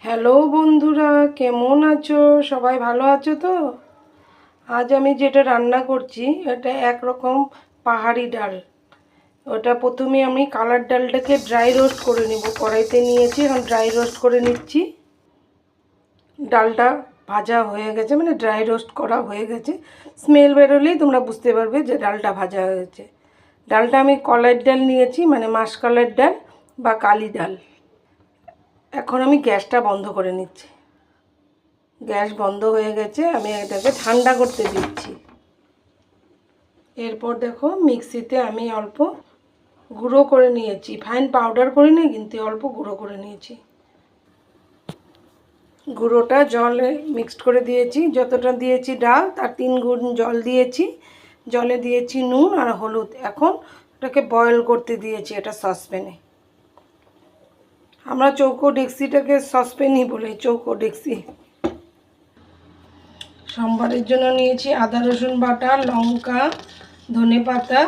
Hello বন্ধুরা, কেমন আছো? সবাই ভালো আছো তো? আজ আমি যেটা রান্না করছি এটা একরকম পাহাড়ি ডাল। ওটা প্রথমে আমি কালার ডালটাকে ড্রাই রোস্ট করে নেব। কড়াইতে নিয়েছি, এখন ড্রাই রোস্ট করে নিচ্ছি। ডালটা ভাজা হয়ে গেছে, মানে ড্রাই রোস্ট করা হয়ে গেছে। স্মেল বেরোলেই তোমরা বুঝতে পারবে যে ডালটা ভাজা হয়ে গেছে। ডালটা আমি কলার ডাল নিয়েছি, মানে মাসকলাইর ডাল বা কালি ডাল। এখন আমি গ্যাসটা বন্ধ করে নিচ্ছি। গ্যাস বন্ধ হয়ে গেছে, আমি এটাকে ঠান্ডা করতে দিচ্ছি। এরপর দেখো মিক্সিতে আমি অল্প গুঁড়ো করে নিয়েছি, ফাইন পাউডার করিনি কিন্তু অল্প গুঁড়ো করে নিয়েছি। গুঁড়োটা জলে মিক্সড করে দিয়েছি, যতটা দিয়েছি ডাল তার 3 গুণ জল দিয়েছি। জলে দিয়েছি নুন আর হলুদ। এখন ওটাকে বয়েল করতে দিয়েছি এটা সসপ্যানে। আমরা চৌকো ডেক্সিটাকে সসপ্যানই বলি, চৌকো ডেক্সি। সম্বারের জন্য নিয়েছি আদা রসুন বাটা, লঙ্কা, ধনেপাতা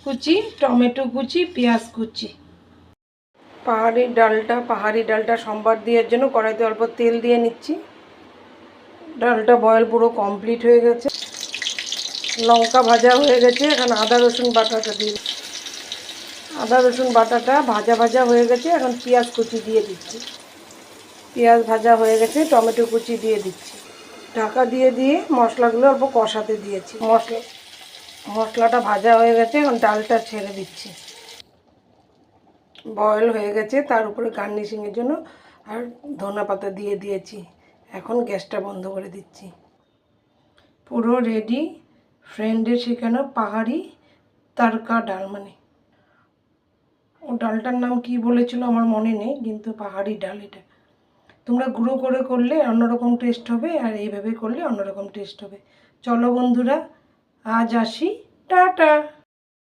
কুচি, টমেটো কুচি, পেঁয়াজ কুচি। পাহাড়ি ডালটা সম্বার দেওয়ার জন্য কড়াইতে অল্প তেল দিয়ে নিচ্ছি। ডালটা বয়েল পুরো কমপ্লিট হয়ে গেছে, লঙ্কা ভাজা হয়ে গেছে। এখন আদা রসুন বাটাটা দিয়ে, আদা রসুন বাটাটা ভাজা ভাজা হয়ে গেছে। এখন পেঁয়াজ কুচি দিয়ে দিচ্ছি। পেঁয়াজ ভাজা হয়ে গেছে, টমেটো কুচি দিয়ে দিচ্ছি। ঢাকা দিয়ে দিয়ে মশলাগুলো অল্প কষাতে দিয়েছি। মশলাটা ভাজা হয়ে গেছে, এখন ডালটা ছেড়ে দিচ্ছি। বয়েল হয়ে গেছে, তার উপরে গার্নিশিংয়ের জন্য আর ধনেপাতা দিয়ে দিয়েছি। এখন গ্যাসটা বন্ধ করে দিচ্ছি। পুরো রেডি ফ্রেন্ডের শেখানো পাহাড়ি তারকা ডাল। মানে ও ডালটার নাম কি বলেছিল আমার মনে নেই, কিন্তু পাহাড়ি ডাল এটা। তোমরা গুঁড়ো করে করলে অন্যরকম টেস্ট হবে, আর এইভাবে করলে অন্যরকম টেস্ট হবে। চলো বন্ধুরা, আজ আসি, টাটা।